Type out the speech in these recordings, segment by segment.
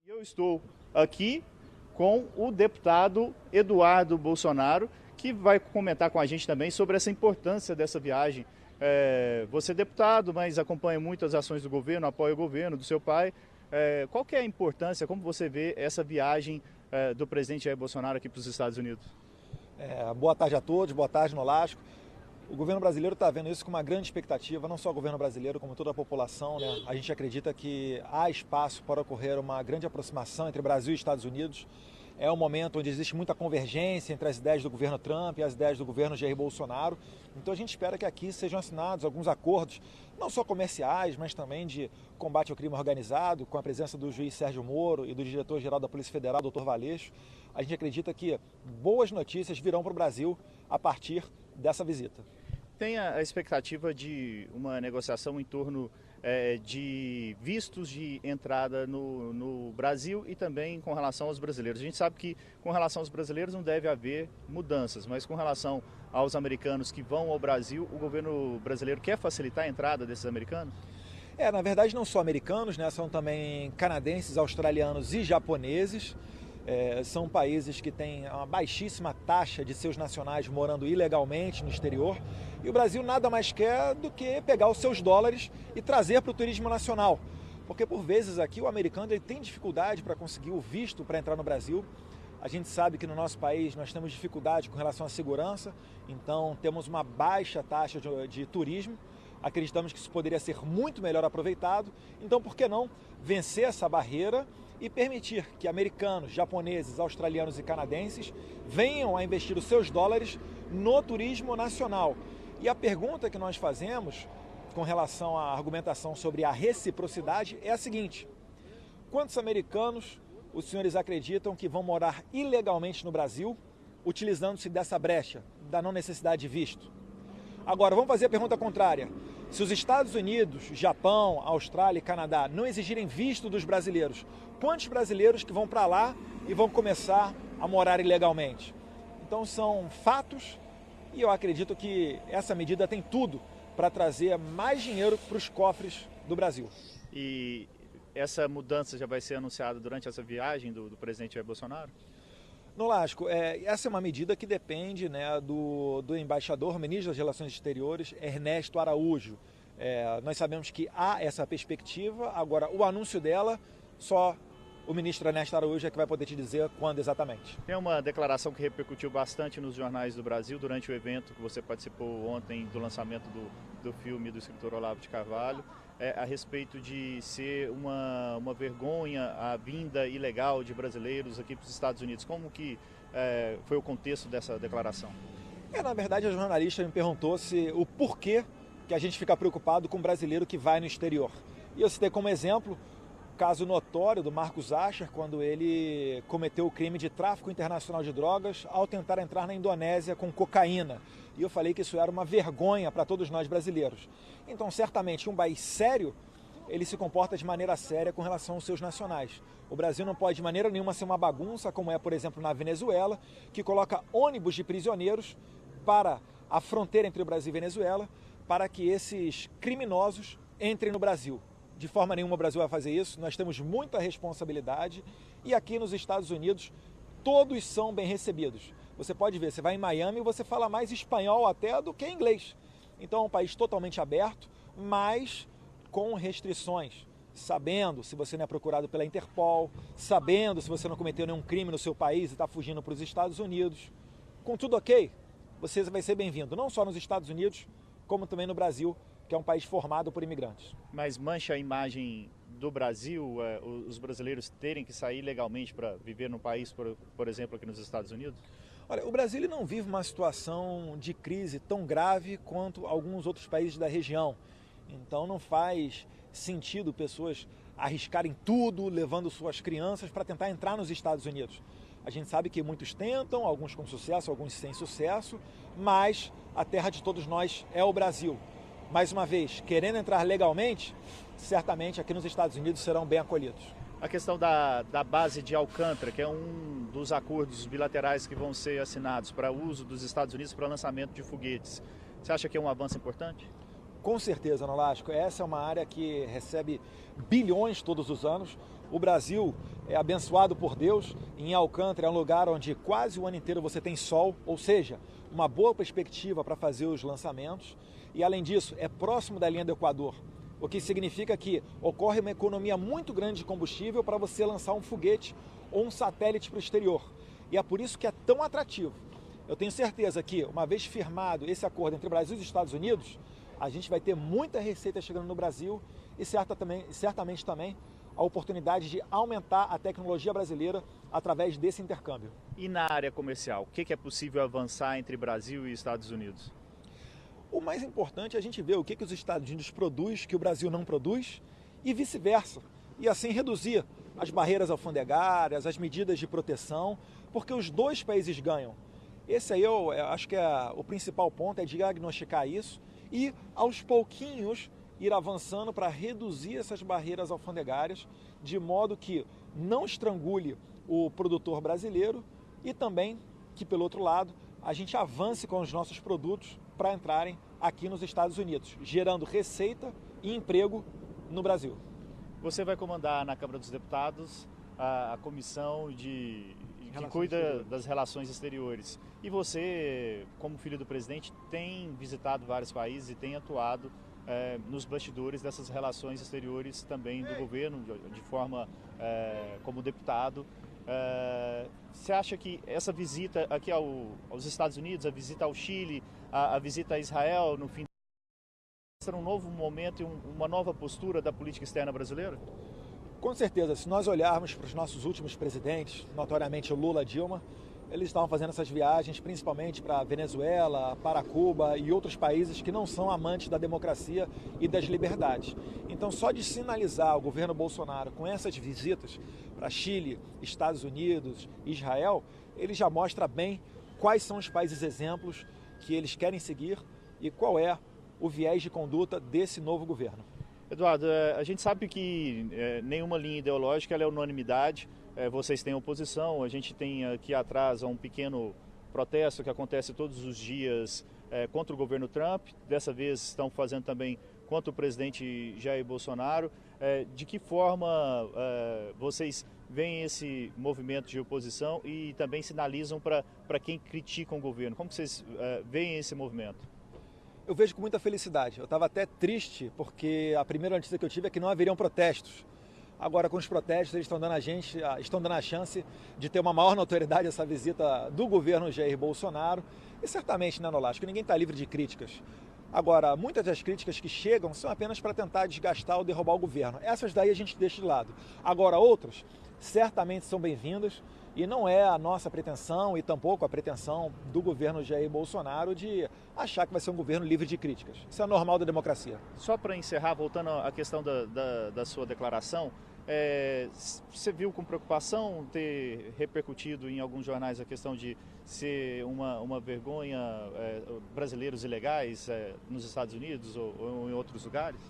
Eu estou aqui com o deputado Eduardo Bolsonaro, que vai comentar com a gente também sobre essa importância dessa viagem. Você é deputado, mas acompanha muito as ações do governo, apoia o governo do seu pai. Qual que é a importância, como você vê essa viagem do presidente Jair Bolsonaro aqui para os Estados Unidos? Boa tarde a todos, boa tarde, Nolasco. O governo brasileiro está vendo isso com uma grande expectativa, não só o governo brasileiro, como toda a população, né? A gente acredita que há espaço para ocorrer uma grande aproximação entre Brasil e Estados Unidos. É um momento onde existe muita convergência entre as ideias do governo Trump e as ideias do governo Jair Bolsonaro. Então a gente espera que aqui sejam assinados alguns acordos, não só comerciais, mas também de combate ao crime organizado, com a presença do juiz Sérgio Moro e do diretor-geral da Polícia Federal, Dr. Valeixo. A gente acredita que boas notícias virão para o Brasil a partir dessa visita. Tem a expectativa de uma negociação em torno de vistos de entrada no Brasil e também com relação aos brasileiros. A gente sabe que com relação aos brasileiros não deve haver mudanças, mas com relação aos americanos que vão ao Brasil, o governo brasileiro quer facilitar a entrada desses americanos? Na verdade não só americanos, né? São também canadenses, australianos e japoneses. São países que têm uma baixíssima taxa de seus nacionais morando ilegalmente no exterior. E o Brasil nada mais quer do que pegar os seus dólares e trazer para o turismo nacional. Porque por vezes aqui o americano ele tem dificuldade para conseguir o visto para entrar no Brasil. A gente sabe que no nosso país nós temos dificuldade com relação à segurança, então temos uma baixa taxa de turismo. Acreditamos que isso poderia ser muito melhor aproveitado. Então por que não vencer essa barreira e permitir que americanos, japoneses, australianos e canadenses venham a investir os seus dólares no turismo nacional. E a pergunta que nós fazemos com relação à argumentação sobre a reciprocidade é a seguinte: quantos americanos os senhores acreditam que vão morar ilegalmente no Brasil, utilizando-se dessa brecha, da não necessidade de visto? Agora, vamos fazer a pergunta contrária. Se os Estados Unidos, Japão, Austrália e Canadá não exigirem visto dos brasileiros, quantos brasileiros que vão para lá e vão começar a morar ilegalmente? Então são fatos e eu acredito que essa medida tem tudo para trazer mais dinheiro para os cofres do Brasil. E essa mudança já vai ser anunciada durante essa viagem do presidente Jair Bolsonaro? Nolasco, essa é uma medida que depende, né, do embaixador, ministro das Relações Exteriores, Ernesto Araújo. Nós sabemos que há essa perspectiva, agora o anúncio dela, só o ministro Ernesto Araújo é que vai poder te dizer quando exatamente. Tem uma declaração que repercutiu bastante nos jornais do Brasil durante o evento que você participou ontem do lançamento do filme do escritor Olavo de Carvalho, a respeito de ser uma vergonha a vinda ilegal de brasileiros aqui para os Estados Unidos. Como que foi o contexto dessa declaração? Na verdade, a jornalista me perguntou se o porquê que a gente fica preocupado com o brasileiro que vai no exterior. E eu citei como exemplo o caso notório do Marcos Asher, quando ele cometeu o crime de tráfico internacional de drogas ao tentar entrar na Indonésia com cocaína. E eu falei que isso era uma vergonha para todos nós brasileiros. Então, certamente, um país sério, ele se comporta de maneira séria com relação aos seus nacionais. O Brasil não pode de maneira nenhuma ser uma bagunça, como é, por exemplo, na Venezuela, que coloca ônibus de prisioneiros para a fronteira entre o Brasil e Venezuela, para que esses criminosos entrem no Brasil. De forma nenhuma o Brasil vai fazer isso, nós temos muita responsabilidade e aqui nos Estados Unidos todos são bem recebidos. Você pode ver, você vai em Miami e você fala mais espanhol até do que inglês. Então é um país totalmente aberto, mas com restrições, sabendo se você não é procurado pela Interpol, sabendo se você não cometeu nenhum crime no seu país e está fugindo para os Estados Unidos. Com tudo ok, você vai ser bem-vindo, não só nos Estados Unidos, como também no Brasil, que é um país formado por imigrantes. Mas mancha a imagem do Brasil, os brasileiros terem que sair legalmente para viver no país, por exemplo, aqui nos Estados Unidos? Olha, o Brasil ele não vive uma situação de crise tão grave quanto alguns outros países da região. Então não faz sentido pessoas arriscarem tudo, levando suas crianças para tentar entrar nos Estados Unidos. A gente sabe que muitos tentam, alguns com sucesso, alguns sem sucesso, mas a terra de todos nós é o Brasil. Mais uma vez, querendo entrar legalmente, certamente aqui nos Estados Unidos serão bem acolhidos. A questão da base de Alcântara, que é um dos acordos bilaterais que vão ser assinados para uso dos Estados Unidos para lançamento de foguetes. Você acha que é um avanço importante? Com certeza, Nolasco. Essa é uma área que recebe bilhões todos os anos. O Brasil é abençoado por Deus. Em Alcântara é um lugar onde quase o ano inteiro você tem sol, ou seja, uma boa perspectiva para fazer os lançamentos. E além disso, é próximo da linha do Equador, o que significa que ocorre uma economia muito grande de combustível para você lançar um foguete ou um satélite para o exterior. E é por isso que é tão atrativo. Eu tenho certeza que, uma vez firmado esse acordo entre o Brasil e os Estados Unidos, a gente vai ter muita receita chegando no Brasil e certamente também a oportunidade de aumentar a tecnologia brasileira através desse intercâmbio. E na área comercial, o que é possível avançar entre Brasil e Estados Unidos? O mais importante é a gente ver o que os Estados Unidos produz que o Brasil não produz e vice-versa. E assim reduzir as barreiras alfandegárias, as medidas de proteção, porque os dois países ganham. Esse aí eu acho que o principal ponto é diagnosticar isso e, aos pouquinhos, ir avançando para reduzir essas barreiras alfandegárias, de modo que não estrangule o produtor brasileiro e também que, pelo outro lado, a gente avance com os nossos produtos para entrarem aqui nos Estados Unidos, gerando receita e emprego no Brasil. Você vai comandar na Câmara dos Deputados a comissão que cuida das relações exteriores. E você, como filho do presidente, tem visitado vários países e tem atuado nos bastidores dessas relações exteriores também do governo, de forma como deputado. Você acha que essa visita aqui aos Estados Unidos, a visita ao Chile, a visita a Israel, no fim será um novo momento e uma nova postura da política externa brasileira? Com certeza, se nós olharmos para os nossos últimos presidentes, notoriamente o Lula, Dilma, eles estavam fazendo essas viagens principalmente para a Venezuela, para Cuba e outros países que não são amantes da democracia e das liberdades. Então, só de sinalizar o governo Bolsonaro com essas visitas para Chile, Estados Unidos, Israel, ele já mostra bem quais são os países exemplos que eles querem seguir e qual é o viés de conduta desse novo governo. Eduardo, a gente sabe que nenhuma linha ideológica é unanimidade. Vocês têm oposição, a gente tem aqui atrás um pequeno protesto que acontece todos os dias contra o governo Trump. Dessa vez estão fazendo também contra o presidente Jair Bolsonaro. De que forma vocês veem esse movimento de oposição e também sinalizam para quem critica o governo? Como vocês veem esse movimento? Eu vejo com muita felicidade. Eu estava até triste porque a primeira notícia que eu tive é que não haveriam protestos. Agora, com os protestos, eles estão dando a chance de ter uma maior notoriedade essa visita do governo Jair Bolsonaro. E certamente, né, Nolasco, ninguém está livre de críticas. Agora, muitas das críticas que chegam são apenas para tentar desgastar ou derrubar o governo. Essas daí a gente deixa de lado. Agora, outras certamente são bem-vindas e não é a nossa pretensão e tampouco a pretensão do governo Jair Bolsonaro de achar que vai ser um governo livre de críticas. Isso é normal da democracia. Só para encerrar, voltando à questão da sua declaração, você viu com preocupação ter repercutido em alguns jornais a questão de ser uma vergonha brasileiros ilegais nos Estados Unidos ou em outros lugares?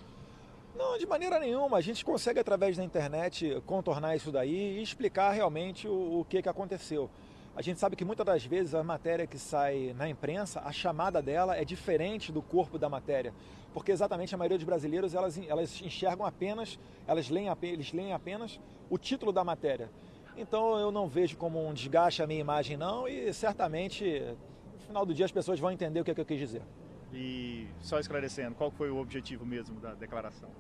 Não, de maneira nenhuma. A gente consegue, através da internet, contornar isso daí e explicar realmente o que aconteceu. A gente sabe que muitas das vezes a matéria que sai na imprensa, a chamada dela é diferente do corpo da matéria. Porque exatamente a maioria dos brasileiros, elas enxergam apenas, eles leem apenas o título da matéria. Então eu não vejo como um desgaste a minha imagem não e certamente no final do dia as pessoas vão entender o que eu quis dizer. E só esclarecendo, qual foi o objetivo mesmo da declaração?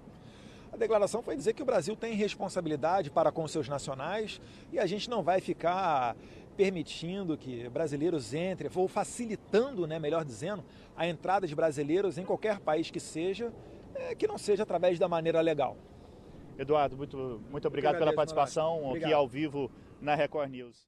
A declaração foi dizer que o Brasil tem responsabilidade para com seus nacionais e a gente não vai ficar permitindo que brasileiros entrem, ou facilitando, né, melhor dizendo, a entrada de brasileiros em qualquer país que não seja através da maneira legal. Eduardo, muito obrigado pela participação aqui ao vivo na Record News.